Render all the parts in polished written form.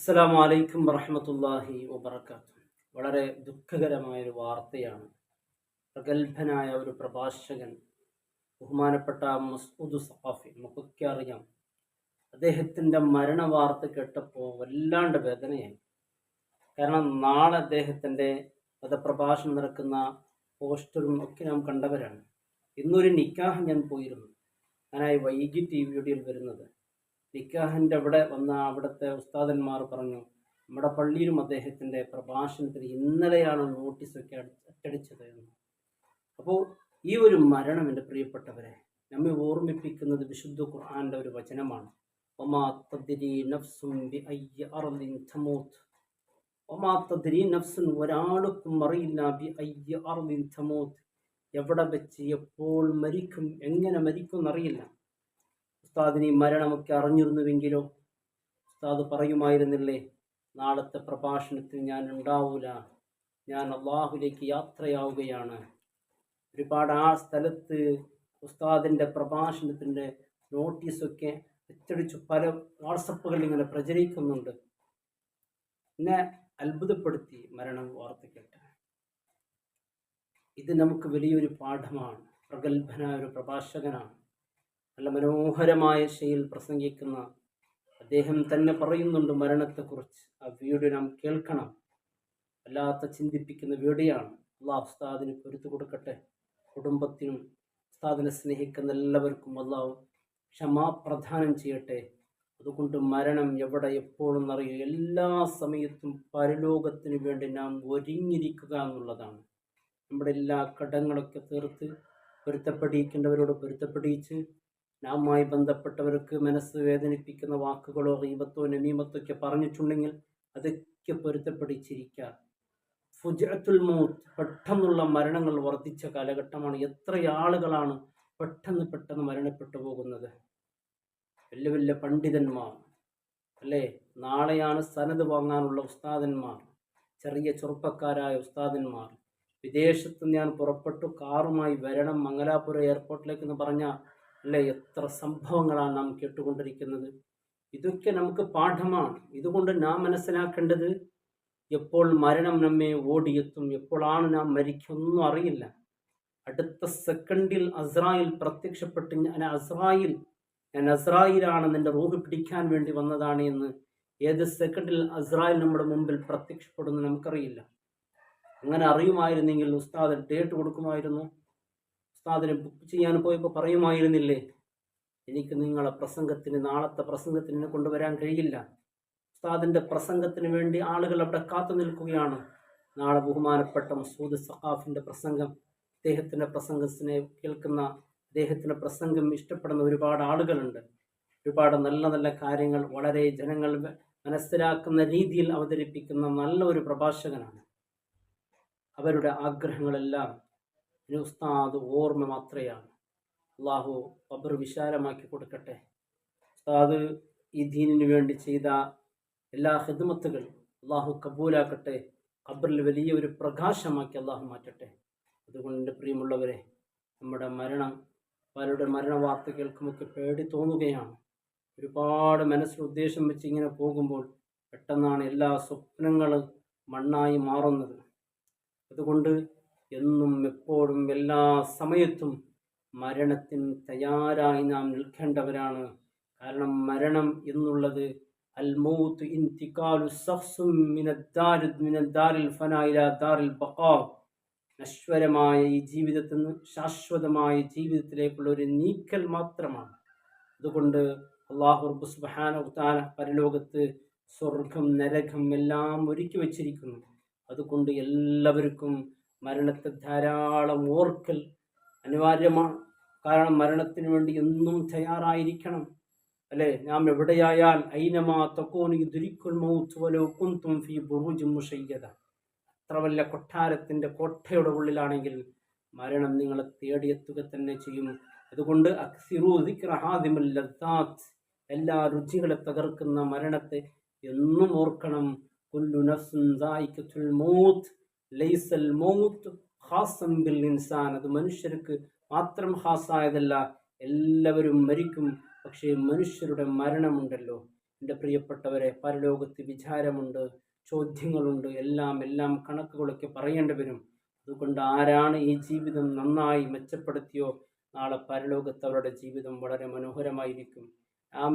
അസ്സലാമു അലൈക്കും വറഹ്മത്തുള്ളാഹി വബറകാതുഹു. വളരെ ദുഃഖകരമായൊരു വാർത്തയാണ്. പ്രഗത്ഭനായ ഒരു പ്രഭാഷകൻ, ബഹുമാനപ്പെട്ട മസ്ഊദ് സഖാഫി, നമുക്കൊക്കെ അറിയാം. അദ്ദേഹത്തിൻ്റെ മരണ വാർത്ത കേട്ടപ്പോൾ വല്ലാണ്ട് വേദനയായി. കാരണം നാളെ അദ്ദേഹത്തിൻ്റെ മതപ്രഭാഷണം നടക്കുന്ന പോസ്റ്ററും ഒക്കെ നാം കണ്ടവരാണ്. ഇന്നൊരു നിക്കാഹ് ഞാൻ പോയിരുന്നു. ഞാനായി വൈകിട്ട് ഈ വീഡിയോയിൽ വരുന്നത്. നിക്കാഹിൻ്റെ അവിടെ വന്ന അവിടുത്തെ ഉസ്താദന്മാർ പറഞ്ഞു, നമ്മുടെ പള്ളിയിലും അദ്ദേഹത്തിൻ്റെ പ്രഭാഷണത്തിന് ഇന്നലെയാണ് നോട്ടീസൊക്കെ അച്ചടിച്ചത് എന്ന്. അപ്പോൾ ഈ ഒരു മരണം, എൻ്റെ പ്രിയപ്പെട്ടവരെ, നമ്മെ ഓർമ്മിപ്പിക്കുന്നത് വിശുദ്ധ ഖുർആൻ്റെ ഒരു വചനമാണ്. വമാ തദ്രി നഫ്സുൻ ബിഅയ്യി അർളിൻ തമൂത്ത്. വമാ തദ്രി നഫ്സുൻ, ഒരാൾക്കും അറിയില്ല, ബിഅയ്യി അർളിൻ തമൂത്ത്, എവിടെ വെച്ച് എപ്പോൾ മരിക്കും, എങ്ങനെ മരിക്കും എന്നറിയില്ല. ഉസ്താദിന് ഈ മരണമൊക്കെ അറിഞ്ഞിരുന്നുവെങ്കിലോ ഉസ്താദ് പറയുമായിരുന്നില്ലേ, നാളത്തെ പ്രഭാഷണത്തിൽ ഞാൻ ഉണ്ടാവൂല, ഞാൻ അള്ളാഹുലേക്ക് യാത്രയാവുകയാണ്. ഒരുപാട് ആ സ്ഥലത്ത് ഉസ്താദിൻ്റെ പ്രഭാഷണത്തിൻ്റെ നോട്ടീസൊക്കെ അച്ചടിച്ചു പല വാട്സപ്പുകളിൽ ഇങ്ങനെ പ്രചരിക്കുന്നുണ്ട്. എന്നെ അത്ഭുതപ്പെടുത്തി മരണം വാർത്ത കേട്ട. ഇത് നമുക്ക് വലിയൊരു പാഠമാണ്. പ്രഗത്ഭനായ ഒരു പ്രഭാഷകനാണ്, നല്ല മനോഹരമായ ശൈലിയിൽ പ്രസംഗിക്കുന്ന അദ്ദേഹം തന്നെ പറയുന്നുണ്ട് മരണത്തെക്കുറിച്ച്. ആ വീഡിയോ നാം കേൾക്കണം. വല്ലാത്ത ചിന്തിപ്പിക്കുന്ന വീഡിയോയാണ്. അള്ളാഹു ഉസ്താദിന് പൊരുത്തു കൊടുക്കട്ടെ. കുടുംബത്തിനും ഉസ്താദിനെ സ്നേഹിക്കുന്ന എല്ലാവർക്കും അള്ളാഹു ക്ഷമാപ്രദാനം ചെയ്യട്ടെ. അതുകൊണ്ട് മരണം എവിടെ എപ്പോഴും അറിയും. എല്ലാ സമയത്തും പരലോകത്തിന് വേണ്ടി നാം ഒരുങ്ങിയിരിക്കുക എന്നുള്ളതാണ്. നമ്മുടെ എല്ലാ കടങ്ങളൊക്കെ തീർത്ത് പൊരുത്തപ്പെടിയിക്കേണ്ടവരോട് പൊരുത്തപ്പെടിയിച്ച്, നാമുമായി ബന്ധപ്പെട്ടവർക്ക് മനസ്സ് വേദനിപ്പിക്കുന്ന വാക്കുകളോ ഗീബത്തോ നമീമത്തൊക്കെ പറഞ്ഞിട്ടുണ്ടെങ്കിൽ അതൊക്കെ പൊരുത്തപ്പെടിച്ചിരിക്കുക. ഫുജഅത്തുൽ മൗത്ത്, പെട്ടെന്നുള്ള മരണങ്ങൾ വർദ്ധിച്ച കാലഘട്ടമാണ്. എത്ര ആളുകളാണ് പെട്ടെന്ന് മരണപ്പെട്ടു പോകുന്നത്. വലിയ വലിയ പണ്ഡിതന്മാർ അല്ലേ, നാളെയാണ് സനത് വാങ്ങാനുള്ള ഉസ്താദന്മാർ, ചെറിയ ചെറുപ്പക്കാരായ ഉസ്താദന്മാർ. വിദേശത്ത് ഞാൻ പുറപ്പെട്ടു, കാറുമായി വരണം മംഗലാപുരം എയർപോർട്ടിലേക്ക് എന്ന് പറഞ്ഞാൽ അല്ലേ, എത്ര സംഭവങ്ങളാണ് നാം കേട്ടുകൊണ്ടിരിക്കുന്നത്. ഇതൊക്കെ നമുക്ക് പാഠമാണ്. ഇതുകൊണ്ട് നാം മനസ്സിലാക്കേണ്ടത്, എപ്പോൾ മരണം നമ്മെ ഓടിയെത്തും, എപ്പോഴാണ് നാം മരിക്കൊന്നും അറിയില്ല. അടുത്ത സെക്കൻഡിൽ അസ്രായിൽ പ്രത്യക്ഷപ്പെട്ട് ഞാൻ അസ്രായിലാണ്, നിന്റെ റൂഹ് പിടിക്കാൻ വേണ്ടി വന്നതാണ് എന്ന് ഏത് സെക്കൻഡിൽ അസ്രായിൽ നമ്മുടെ മുമ്പിൽ പ്രത്യക്ഷപ്പെടുന്നു നമുക്കറിയില്ല. അങ്ങനെ അറിയുമായിരുന്നെങ്കിൽ ഉസ്താദ് ഡേറ്റ് കൊടുക്കുമായിരുന്നു. ഉസ്താദിനെ ബുക്ക് ചെയ്യാൻ പോയപ്പോൾ പറയുമായിരുന്നില്ലേ, എനിക്ക് നിങ്ങളെ പ്രസംഗത്തിന്, നാളത്തെ പ്രസംഗത്തിന് കൊണ്ടുവരാൻ കഴിയില്ല. ഉസ്താദിൻ്റെ പ്രസംഗത്തിന് വേണ്ടി ആളുകൾ അവിടെ കാത്തു നിൽക്കുകയാണ്. നാളെ ബഹുമാനപ്പെട്ട മസ്ഊദ് സഖാഫിൻ്റെ പ്രസംഗം, അദ്ദേഹത്തിൻ്റെ പ്രസംഗത്തിനെ കേൾക്കുന്ന, അദ്ദേഹത്തിൻ്റെ പ്രസംഗം ഇഷ്ടപ്പെടുന്ന ഒരുപാട് ആളുകളുണ്ട്. ഒരുപാട് നല്ല നല്ല കാര്യങ്ങൾ വളരെ ജനങ്ങൾ മനസ്സിലാക്കുന്ന രീതിയിൽ അവതരിപ്പിക്കുന്ന നല്ല ഒരു പ്രഭാഷകനാണ്. അവരുടെ ആഗ്രഹങ്ങളെല്ലാം ഉസ്താദ് ഓർമ്മ മാത്രയാണ്. അള്ളാഹു ഖബർ വിശാലമാക്കി കൊടുക്കട്ടെ. ഉസ്താദ് ഈ ദീനിനു വേണ്ടി ചെയ്ത എല്ലാ ഖിദ്മത്തുകൾ അള്ളാഹു കബൂലാക്കട്ടെ. ഖബറിൽ വലിയൊരു പ്രകാശമാക്കി അള്ളാഹു മാറ്റട്ടെ. അതുകൊണ്ട് പ്രിയമുള്ളവരെ, നമ്മുടെ മരണം, പലരുടെ മരണ വാർത്ത കേൾക്കുമൊക്കെ പേടി തോന്നുകയാണ്. ഒരുപാട് മനസ്സിൽ ഉദ്ദേശം വെച്ച് ഇങ്ങനെ പോകുമ്പോൾ പെട്ടെന്നാണ് എല്ലാ സ്വപ്നങ്ങളും മണ്ണായി മാറുന്നത്. അതുകൊണ്ട് എന്നും എപ്പോഴും എല്ലാ സമയത്തും മരണത്തിന് തയ്യാറായി നാം നിൽക്കേണ്ടവരാണ്. കാരണം മരണം എന്നുള്ളത് അൽ മൗത്ത് ഇന്തിഖാലു ശഖ്സും മിനദ്ദാരിൽ ഫനാ ഇലാ ദാരിൽ ബഖാ, നശ്വരമായ ഈ ജീവിതത്തിൽ നിന്ന് ശാശ്വതമായ ജീവിതത്തിലേക്കുള്ള ഒരു നീക്കൽ മാത്രമാണ്. അതുകൊണ്ട് അല്ലാഹു റബ്ബ് സുബ്ഹാനഹു വ തആല പരലോകത്ത് സ്വർഗം നരകം എല്ലാം ഒരുക്കി വച്ചിരിക്കുന്നു. അതുകൊണ്ട് എല്ലാവർക്കും മരണത്തെ ധാരാളം ഓർക്കൽ അനിവാര്യമാണ്. കാരണം മരണത്തിന് വേണ്ടി എന്നും തയ്യാറായിരിക്കണം അല്ലേ. നാം എവിടെയായാൽ ഐനമാ തകൂനു യുദ്രിക്കുൽ മൗത്ത് വലൗ കുൻതും ഫീ ബുറൂജിൻ മുശയ്യദ, അത്ര വലിയ കൊട്ടാരത്തിൻ്റെ കോട്ടയുടെ ഉള്ളിലാണെങ്കിൽ മരണം നിങ്ങളെ തേടിയെത്തുക തന്നെ ചെയ്യും. അതുകൊണ്ട് അക്സിറൂ ദിക്റ ഹാദിമുൽ ലദ്ദാത്ത്, എല്ലാ രുചികളെ തകർക്കുന്ന മരണത്തെ എന്നും ഓർക്കണം. കുല്ലു നഫ്സുൻ ദായിഖത്തുൽ മൗത്ത് ലൈസൽ മൗത്ത് ഖാസം ബിൽ ഇൻസാൻ, അത് മനുഷ്യർക്ക് മാത്രം ഖാസായതല്ല, എല്ലാവരും മരിക്കും. പക്ഷേ മനുഷ്യരുടെ മരണമുണ്ടല്ലോ, എൻ്റെ പ്രിയപ്പെട്ടവരെ, പരലോകത്ത് വിചാരമുണ്ട്, ചോദ്യങ്ങളുണ്ട്, എല്ലാം കണക്കുകളൊക്കെ പറയേണ്ടി വരും. അതുകൊണ്ട് ആരാണ് ഈ ജീവിതം നന്നായി മെച്ചപ്പെടുത്തിയോ നാളെ പരലോകത്ത് അവരുടെ ജീവിതം വളരെ മനോഹരമായിരിക്കും.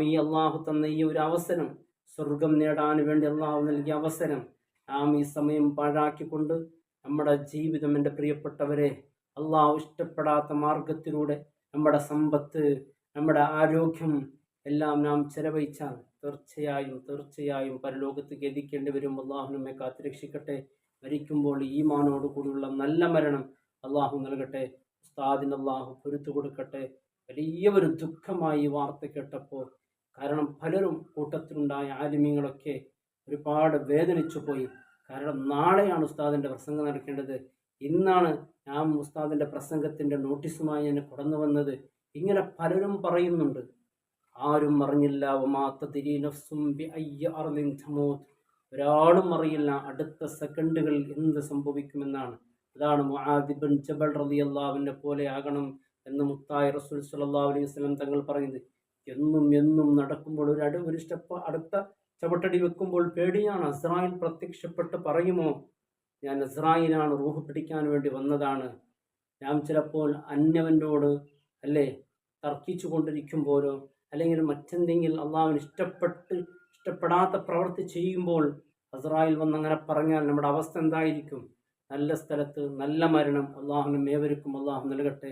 ഈ അള്ളാഹു തന്ന ഈ ഒരു അവസരം, സ്വർഗം നേടാൻ വേണ്ടി അള്ളാഹു നൽകിയ അവസരം, ഈ സമയം പാഴാക്കിക്കൊണ്ട് നമ്മുടെ ജീവിതം, എൻ്റെ പ്രിയപ്പെട്ടവരെ, അള്ളാഹു ഇഷ്ടപ്പെടാത്ത മാർഗത്തിലൂടെ നമ്മുടെ സമ്പത്ത്, നമ്മുടെ ആരോഗ്യം എല്ലാം നാം ചെലവഴിച്ചാൽ തീർച്ചയായും പരലോകത്ത് ഗതിക്കേണ്ടി വരും. അള്ളാഹു നമ്മെ കാത്തുരക്ഷിക്കട്ടെ. മരിക്കുമ്പോൾ ഈമാനോട് കൂടിയുള്ള നല്ല മരണം അള്ളാഹു നൽകട്ടെ. ഉസ്താദിന് അള്ളാഹു പൊരുത്തു കൊടുക്കട്ടെ. വലിയ ഒരു ദുഃഖമായി ഈ വാർത്ത കേട്ടപ്പോൾ, കാരണം പലരും കൂട്ടത്തിലുണ്ടായ ആലിമീങ്ങളൊക്കെ ഒരുപാട് വേദനിച്ചു പോയി. കാരണം നാളെയാണ് ഉസ്താദിൻ്റെ പ്രസംഗം നടക്കേണ്ടത്. ഇന്നാണ് ഞാൻ ഉസ്താദിൻ്റെ പ്രസംഗത്തിൻ്റെ നോട്ടീസുമായി എന്നെ കടന്നു വന്നത്. ഇങ്ങനെ പലരും പറയുന്നുണ്ട്. ആരും അറിഞ്ഞില്ല. ഒരാളും അറിയില്ല അടുത്ത സെക്കൻഡുകളിൽ എന്ത് സംഭവിക്കുമെന്നാണ്. അതാണ് മുആദ് ഇബ്നു ജബൽ റളിയല്ലാഹുവിനെ പോലെ ആകണം എന്ന് മുത്തായ റസൂൽ സ്വല്ലല്ലാഹു അലൈഹി വസല്ലം തങ്ങൾ പറയുന്നത്. എന്നും നടക്കുമ്പോൾ ഒരു സ്റ്റെപ്പ് അടുത്ത ചവിട്ടടി വെക്കുമ്പോൾ പേടിയാണ്. അസ്രായിൽ പ്രത്യക്ഷപ്പെട്ട് പറയുമോ, ഞാൻ അസ്രായിലാണ്, റൂഹ് പിടിക്കാൻ വേണ്ടി വന്നതാണ്. ഞാൻ ചിലപ്പോൾ അന്യവനോട് തർക്കിച്ചു കൊണ്ടിരിക്കുമ്പോഴോ അല്ലെങ്കിൽ മറ്റെന്തെങ്കിലും അള്ളാഹുവിന് ഇഷ്ടപ്പെടാത്ത പ്രവൃത്തി ചെയ്യുമ്പോൾ അസ്രായിൽ വന്നങ്ങനെ പറഞ്ഞാൽ നമ്മുടെ അവസ്ഥ എന്തായിരിക്കും? നല്ല സ്ഥലത്ത് നല്ല മരണം അള്ളാഹുവിനും ഏവർക്കും അള്ളാഹു നൽകട്ടെ.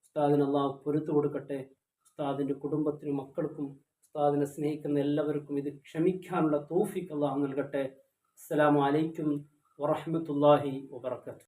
ഉസ്താദിന് അള്ളാഹു പൊരുത്തു കൊടുക്കട്ടെ. ഉസ്താദിൻ്റെ കുടുംബത്തിനും മക്കൾക്കും ഉസ്താദിനെ സ്നേഹിക്കുന്ന എല്ലാവർക്കും ഇത് ക്ഷമിക്കാനുള്ള തൗഫീഖ് അള്ളാഹു നൽകട്ടെ. അസ്സലാമു അലൈക്കും വറഹ്മത്തുള്ളാഹി വബറകാതുഹു.